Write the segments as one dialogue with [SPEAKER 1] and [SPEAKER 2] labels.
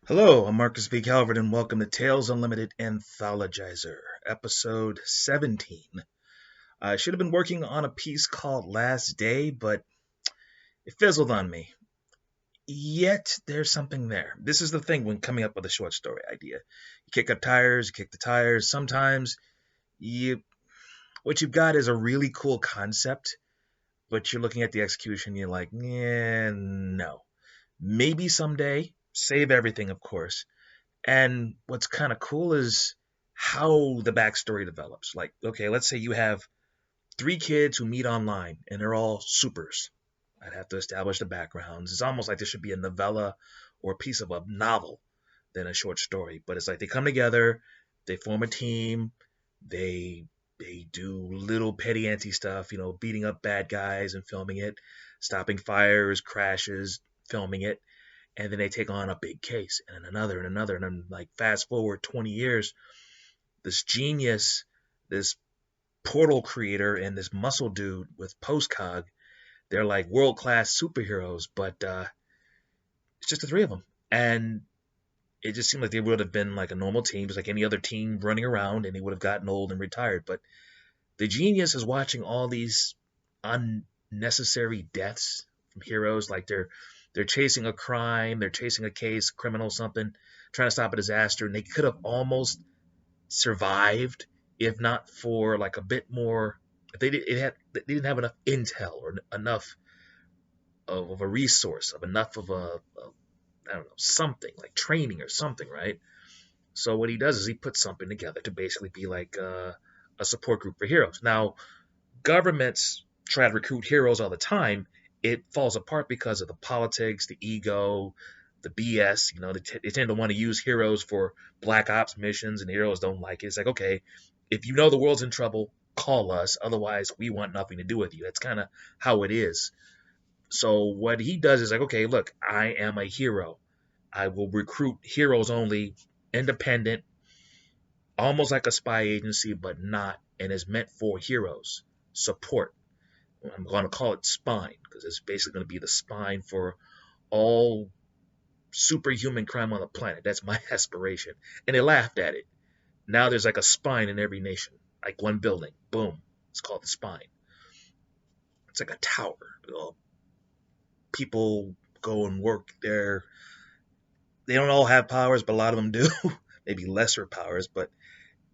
[SPEAKER 1] Hello, I'm Marcus V. Calvert, and welcome to Tales Unlimited Anthologizer, episode 17. I should have been working on a piece called Last Day, but it fizzled on me. Yet, there's something there. This is the thing when coming up with a short story idea. You kick up tires, you kick the tires. Sometimes you what you've got is a really cool concept, but you're looking at the execution, you're like, yeah, no. Maybe someday, save everything, of course. And what's kind of cool is how the backstory develops. Like, okay, let's say you have three kids who meet online and they're all supers. I'd have to establish the backgrounds. It's almost like there should be a novella or a piece of a novel than a short story. But it's like they come together, they form a team, they they do little petty anti stuff, beating up bad guys and filming it, stopping fires, crashes, filming it, and then they take on a big case and another and another, and then like fast forward 20 years, this genius, this portal creator, and this muscle dude with postcog, they're like world class superheroes, but it's just the three of them, and it just seemed like they would have been like a normal team, just like any other team running around, and they would have gotten old and retired. But the genius is watching all these unnecessary deaths from heroes, like they're chasing a crime, they're chasing a case, criminal, something, trying to stop a disaster, and they could have almost survived if not for like a bit more. If they didn't have enough intel or enough of a resource, of enough of I don't know, something like training or something, right? So what he does is he puts something together to basically be like a support group for heroes. Now, governments try to recruit heroes all the time. It falls apart because of the politics, the ego, the BS. They tend to want to use heroes for black ops missions, and heroes don't like it. It's like, okay, if you know the world's in trouble, call us. Otherwise, we want nothing to do with you. That's kind of how it is. So what he does is like, okay, look, I am a hero. I will recruit heroes only, independent, almost like a spy agency, but not, and is meant for heroes. Support. I'm going to call it spine because it's basically going to be the spine for all superhuman crime on the planet. That's my aspiration. And they laughed at it. Now there's like a spine in every nation, like one building. Boom. It's called the spine. It's like a tower. People go and work there. They don't all have powers, but a lot of them do. Maybe lesser powers, but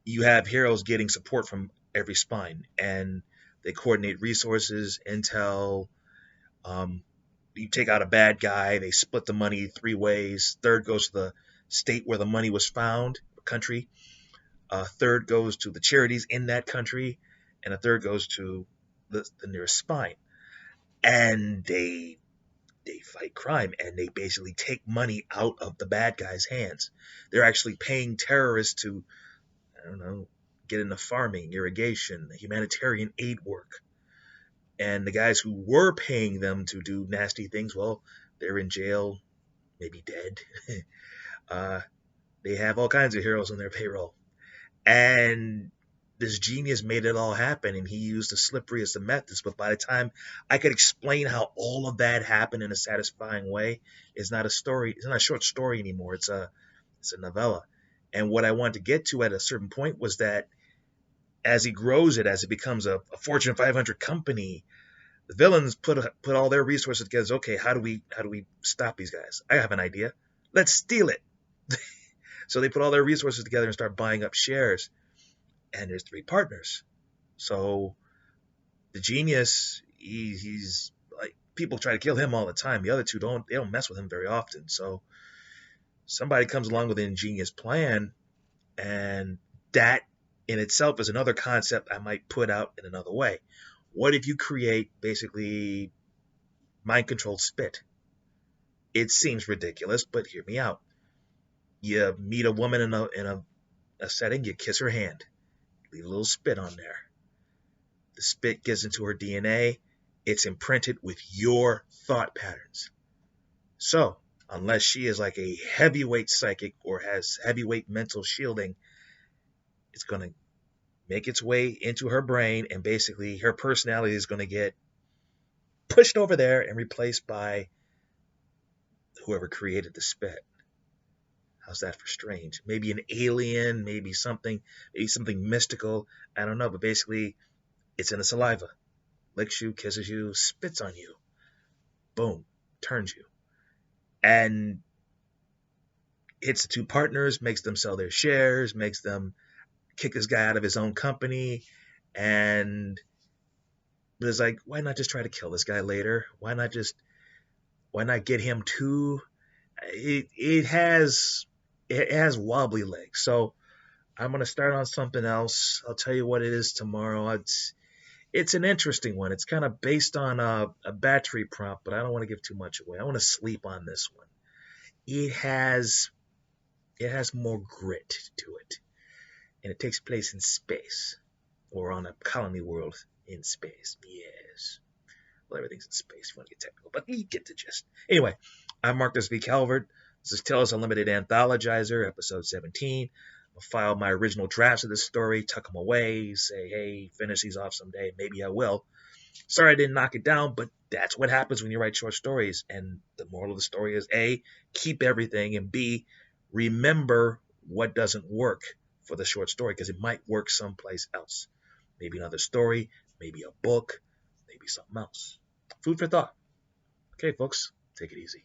[SPEAKER 1] you have heroes getting support from every spine, and they coordinate resources, intel. Um, you take out a bad guy, they split the money three ways. Third goes to the state where the money was found, the country. A third goes to the charities in that country, and a third goes to the nearest spine. And they fight crime, and they basically take money out of the bad guys' hands. They're actually paying terrorists to, I don't know, get into farming, irrigation, humanitarian aid work. And the guys who were paying them to do nasty things, well, they're in jail, maybe dead. uh, they have all kinds of heroes on their payroll. And this genius made it all happen, and he used the slipperiest of methods. But by the time I could explain how all of that happened in a satisfying way, it's not a story. It's not a short story anymore. It's a novella. And what I wanted to get to at a certain point was that as he grows it, as it becomes a Fortune 500 company, the villains put all their resources together. Okay, how do we stop these guys? I have an idea. Let's steal it. So they put all their resources together and start buying up shares. And there's three partners. So the genius, he's like, people try to kill him all the time. The other two don't. They don't mess with him very often. So somebody comes along with an ingenious plan, and that in itself is another concept I might put out in another way. What if you create basically mind controlled spit? It seems ridiculous, but hear me out. You meet a woman in a setting, you kiss her hand, leave a little spit on there. The spit gets into her DNA. It's imprinted with your thought patterns. So, unless she is like a heavyweight psychic or has heavyweight mental shielding, it's going to make its way into her brain, and basically her personality is going to get pushed over there and replaced by whoever created the spit. How's that for strange? Maybe an alien, maybe something mystical. I don't know, but basically, it's in the saliva. Licks you, kisses you, spits on you. Boom, turns you. And hits the two partners, makes them sell their shares, makes them kick this guy out of his own company. And it's like, why not just try to kill this guy later? Why not get him too? It has wobbly legs. So I'm gonna start on something else. I'll tell you what it is tomorrow. It's an interesting one. It's kind of based on a battery prompt, but I don't want to give too much away. I want to sleep on this one. It has more grit to it, and it takes place in space, or on a colony world in space. Yes. Well, everything's in space if you want to get technical, but you get the gist. Anyway, I'm Marcus V. Calvert. This is Tales Unlimited Anthologizer, episode 17. I'll file my original drafts of this story, tuck them away, say, hey, finish these off someday. Maybe I will. Sorry I didn't knock it down, but that's what happens when you write short stories. And the moral of the story is A, keep everything, and B, remember what doesn't work for the short story, because it might work someplace else. Maybe another story, maybe a book, maybe something else. Food for thought. Okay, folks, take it easy.